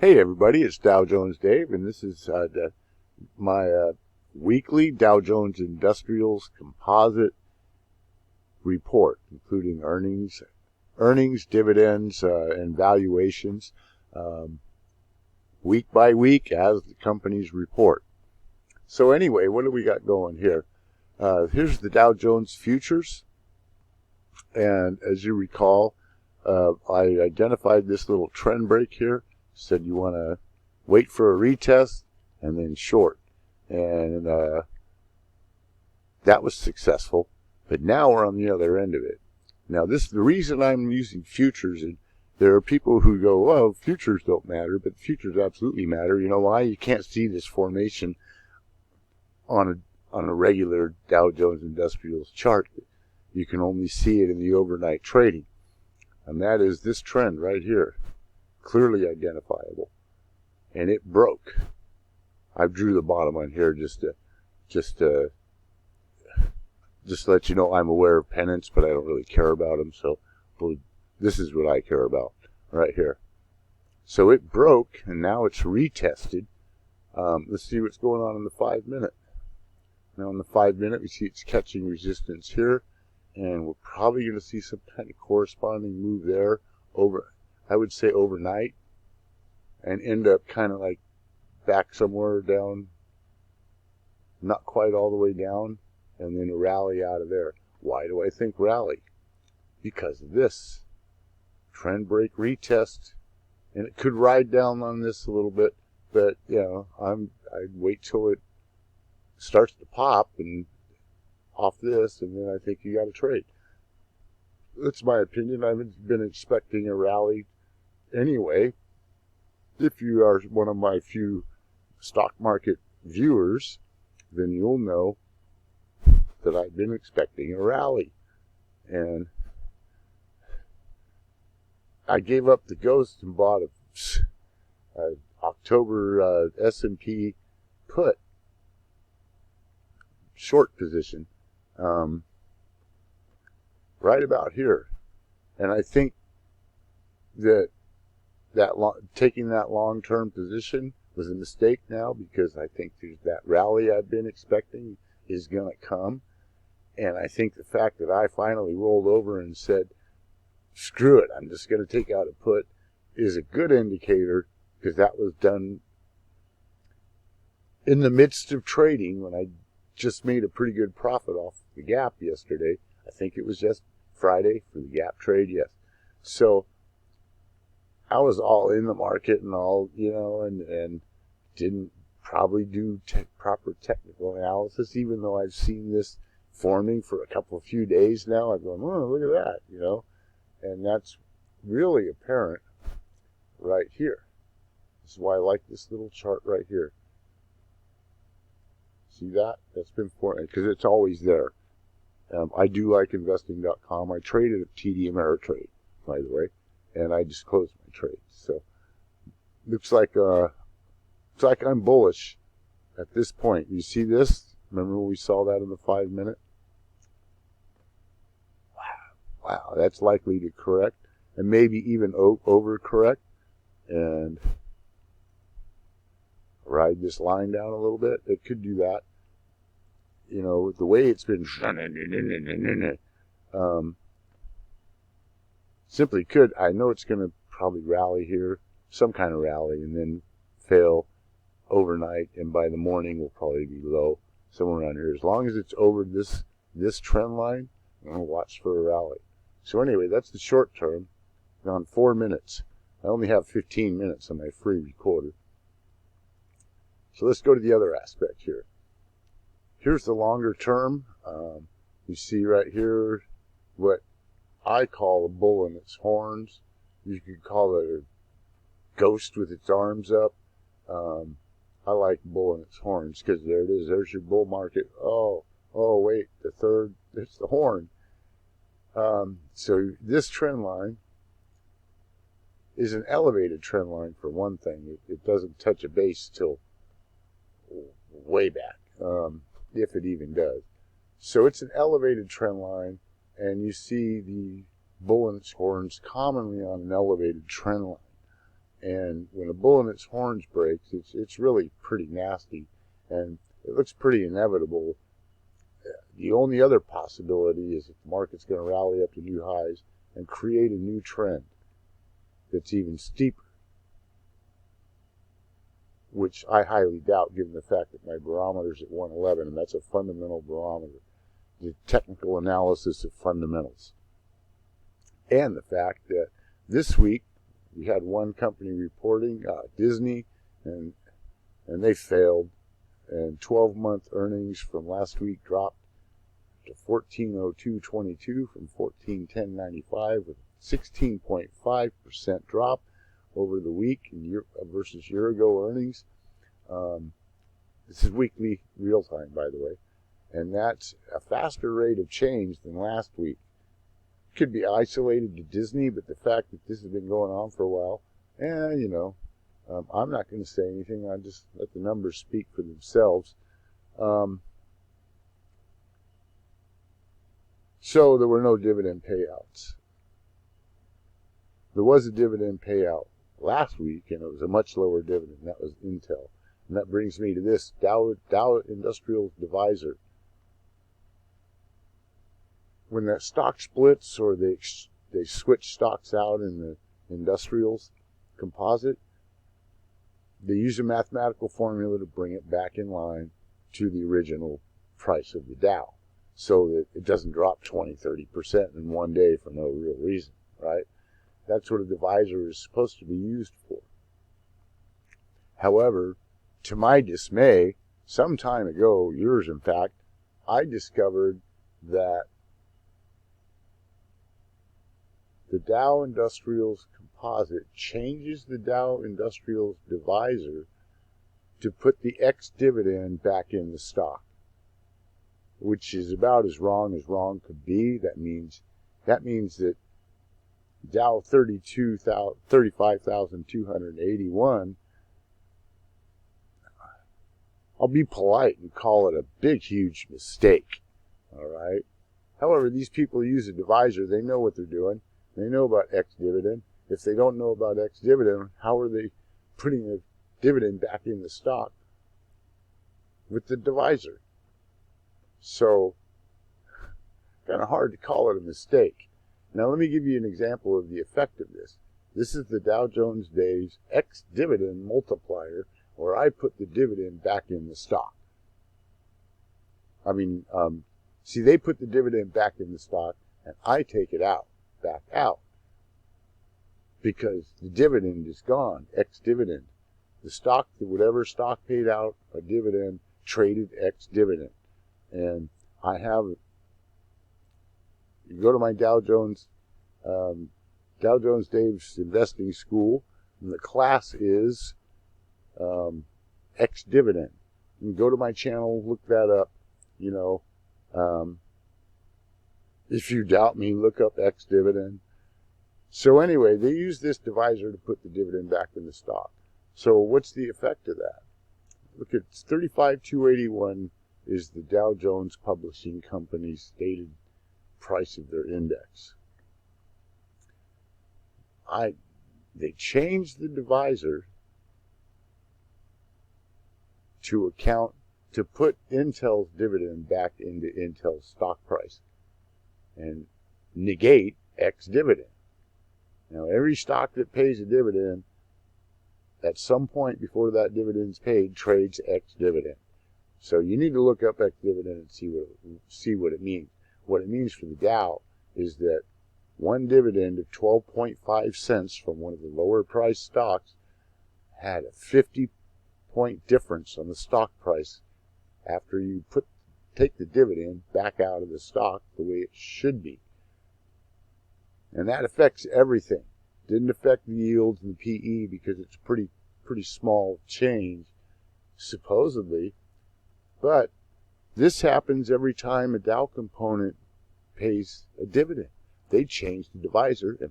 Hey everybody, it's Dow Jones Dave, and this is my weekly Dow Jones Industrials Composite report, including earnings, dividends, and valuations, week by week as the companies report. So anyway, what do we got going here? Here's the Dow Jones futures, and as you recall, I identified this little trend break here. Said you want to wait for a retest and then short, and that was successful. But now we're on the other end of it. Now this is the reason I'm using futures, and there are people who go, "Oh, futures don't matter," but futures absolutely matter. You know why? You can't see this formation on a regular Dow Jones Industrials chart. You can only see it in the overnight trading, and that is this trend right here. Clearly identifiable, and it broke. I drew the bottom on here just to let you know I'm aware of pennants, but I don't really care about them. So this is what I care about right here. So it broke, and now it's retested. Let's see what's going on in the 5-minute. Now in the 5-minute, we see it's catching resistance here, and we're probably going to see some kind of corresponding move there over, I would say, overnight, and end up kind of like back somewhere down, not quite all the way down, and then a rally out of there. Why do I think rally? Because of this trend break retest, and it could ride down on this a little bit, but you know, I'd wait till it starts to pop and off this, and then I think you got to trade. That's my opinion. I've been expecting a rally anyway. If you are one of my few stock market viewers, then you'll know that I've been expecting a rally. And I gave up the ghost and bought a October S&P put short position right about here. And I think that taking that long-term position was a mistake now, because I think that rally I've been expecting is going to come. And I think the fact that I finally rolled over and said, screw it, I'm just going to take out a put, is a good indicator, because that was done in the midst of trading when I just made a pretty good profit off the gap yesterday. I think it was just Friday for the gap trade, yes. So I was all in the market and all, you know, and didn't probably do proper technical analysis, even though I've seen this forming for a few days now. I'm going, oh, look at that, you know, and that's really apparent right here. This is why I like this little chart right here. See that? That's been forming, because it's always there. I do like investing.com. I traded at TD Ameritrade, by the way, and I just closed my trade. So looks like I'm bullish at this point. You see this? Remember when we saw that in the 5-minute? Wow, that's likely to correct, and maybe even overcorrect, and ride this line down a little bit. It could do that. You know, the way it's been simply could. I know it's going to probably rally here, some kind of rally, and then fail overnight, and by the morning will probably be low somewhere around here. As long as it's over this trend line, I'm going to watch for a rally. So anyway, that's the short term. On 4 minutes. I only have 15 minutes on my free recorder. So let's go to the other aspect here. Here's the longer term. You see right here what I call a bull in its horns. You could call it a ghost with its arms up. I like bull in its horns, because there it is. There's your bull market. Oh, wait, the third, it's the horn. So this trend line is an elevated trend line for one thing. It doesn't touch a base till way back, if it even does. So it's an elevated trend line, and you see the bull in its horns commonly on an elevated trend line. And when a bull in its horns breaks, it's really pretty nasty, and it looks pretty inevitable. The only other possibility is that the market's going to rally up to new highs and create a new trend that's even steeper, which I highly doubt given the fact that my barometer's at 111, and that's a fundamental barometer, the technical analysis of fundamentals. And the fact that this week we had one company reporting, Disney, and they failed, and 12-month earnings from last week dropped to 1402.22 from 1410.95 with 16.5% drop over the week versus year-ago earnings. This is weekly real-time, by the way, and that's a faster rate of change than last week. Could be isolated to Disney, but the fact that this has been going on for a while, I'm not going to say anything. I just let the numbers speak for themselves. So there were no dividend payouts. There was a dividend payout last week, and it was a much lower dividend. That was Intel. And that brings me to this, Dow Industrial Divisor. When that stock splits or they switch stocks out in the industrials composite, they use a mathematical formula to bring it back in line to the original price of the Dow, so that it doesn't drop 20-30% in one day for no real reason, right? That's what a divisor is supposed to be used for. However, to my dismay, some time ago, years in fact, I discovered that the Dow Industrials Composite changes the Dow Industrials Divisor to put the ex-dividend back in the stock, which is about as wrong could be. That means that Dow 35,281, I'll be polite and call it a big, huge mistake, all right? However, these people use a divisor. They know what they're doing. They know about ex-dividend. If they don't know about ex-dividend, how are they putting the dividend back in the stock with the divisor? So, kind of hard to call it a mistake. Now, let me give you an example of the effect of this. This is the Dow Jones Days ex-dividend multiplier, where I put the dividend back in the stock. See, they put the dividend back in the stock, and I take it back out, because the dividend is gone, ex-dividend. The stock, whatever stock paid out a dividend, traded ex-dividend. And I have, you go to my Dow Jones Davis Investing School, and the class is ex-dividend. You can go to my channel, look that up, if you doubt me, look up ex-dividend. So anyway, they use this divisor to put the dividend back in the stock. So what's the effect of that? Look at 35,281 is the Dow Jones Publishing Company's stated price of their index. They changed the divisor to put Intel's dividend back into Intel's stock price and negate ex-dividend. Now, every stock that pays a dividend at some point before that dividend's paid trades ex-dividend. So you need to look up ex-dividend and see what it means. What it means for the Dow is that one dividend of 12.5 cents from one of the lower priced stocks had a 50-point difference on the stock price after you take the dividend back out of the stock the way it should be. And that affects everything. Didn't affect the yields and the PE because it's pretty small change, supposedly. But this happens every time a Dow component pays a dividend. They change the divisor and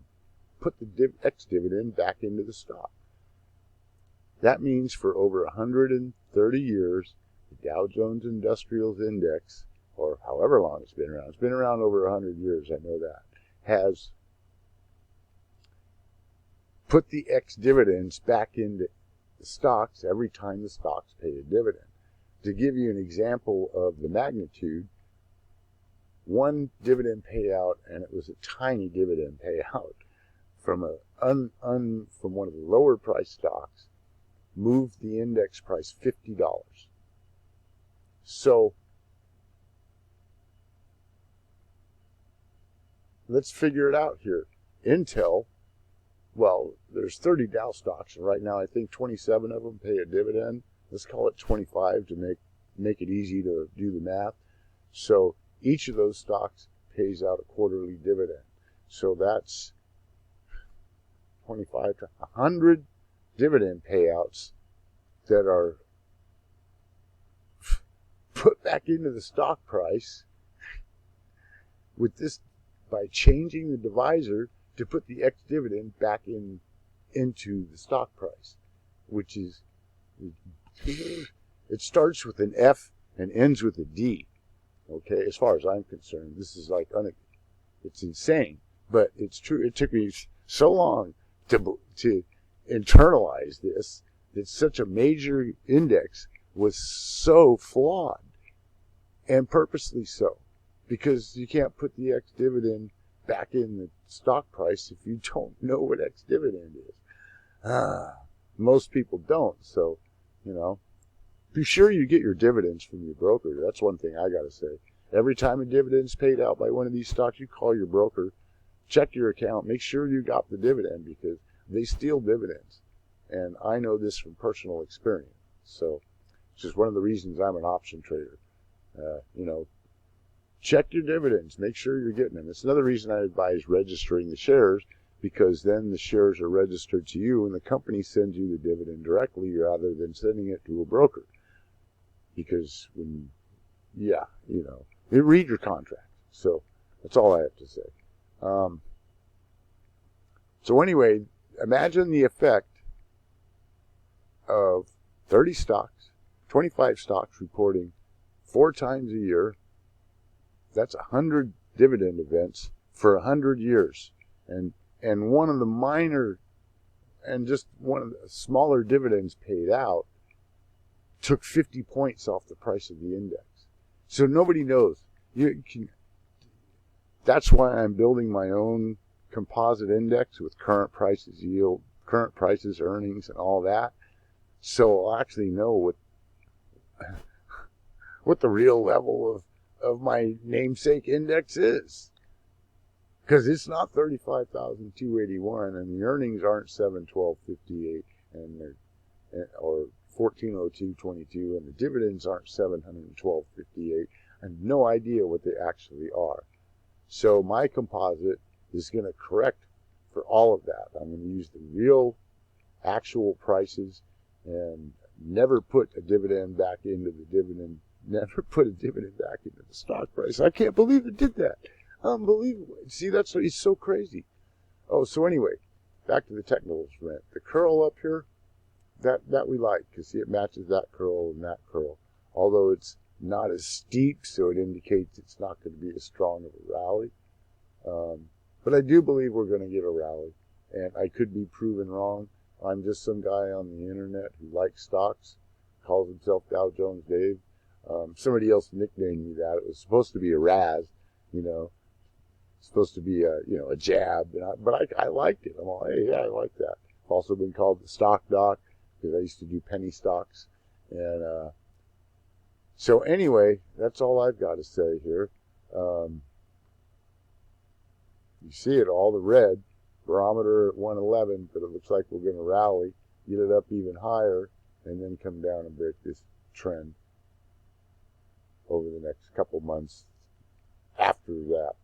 put the ex-dividend back into the stock. That means for over 130 years, the Dow Jones Industrials Index, or however long it's been around over 100 years, I know that, has put the ex-dividends back into the stocks every time the stocks pay a dividend. To give you an example of the magnitude, one dividend payout, and it was a tiny dividend payout from from one of the lower price stocks, moved the index price $50. So let's figure it out here. Intel, well, there's 30 Dow stocks, and right now I think 27 of them pay a dividend. Let's call it 25 to make it easy to do the math. So each of those stocks pays out a quarterly dividend. So that's 25 to 100 dividend payouts that are put back into the stock price with this, by changing the divisor to put the ex-dividend back into the stock price, which is, it starts with an F and ends with a D. Okay, as far as I'm concerned, this is like, it's insane, but it's true. It took me so long to internalize this, that such a major index was so flawed, and purposely so, because you can't put the ex-dividend back in the stock price if you don't know what ex-dividend is. Most people don't, so, be sure you get your dividends from your broker. That's one thing I got to say. Every time a dividend's paid out by one of these stocks, you call your broker, check your account, make sure you got the dividend, because they steal dividends. And I know this from personal experience. So it's just one of the reasons I'm an option trader. Check your dividends, make sure you're getting them. It's another reason I advise registering the shares, because then the shares are registered to you and the company sends you the dividend directly rather than sending it to a broker. Because read your contract. So that's all I have to say. So anyway, imagine the effect of 30 stocks, 25 stocks reporting 4 times a year. That's 100 dividend events for 100 years. And one of the minor, and just one of the smaller dividends paid out took 50 points off the price of the index. So nobody knows. That's why I'm building my own composite index with current prices, yield, current prices, earnings, and all that. So I'll actually know what the real level of my namesake index is. Because it's not 35,281, and the earnings aren't 712.58, or 1402.22, and the dividends aren't 712.58. I have no idea what they actually are. So my composite is going to correct for all of that. I'm going to use the real, actual prices, and never put a dividend back into the dividend. Never put a dividend back into the stock price. I can't believe it did that. Unbelievable. See, it's so crazy. Oh, so anyway, back to the technicals for it. The curl up here, that we like, because see, it matches that curl and that curl. Although it's not as steep, so it indicates it's not going to be as strong of a rally. But I do believe we're going to get a rally, and I could be proven wrong. I'm just some guy on the internet who likes stocks, calls himself Dow Jones Dave. Somebody else nicknamed me that. It was supposed to be a Raz, supposed to be a jab, but I liked it. I'm all, hey, yeah, I like that. I've also been called the stock doc, because I used to do penny stocks. And so anyway, that's all I've got to say here. You see it, all the red, barometer at 111, but it looks like we're going to rally, get it up even higher, and then come down and break this trend over the next couple months after that.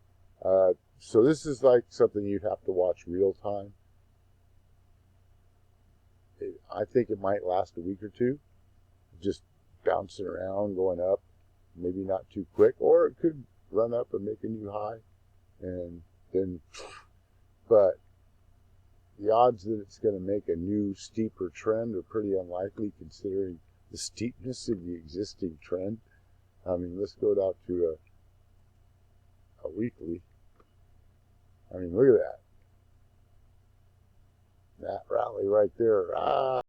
So this is like something you'd have to watch real time. I think it might last a week or two, just bouncing around, going up, maybe not too quick, or it could run up and make a new high, and then, but the odds that it's going to make a new steeper trend are pretty unlikely, considering the steepness of the existing trend. I mean, let's go down to a weekly. I mean, look at that. That rally right there. Ah.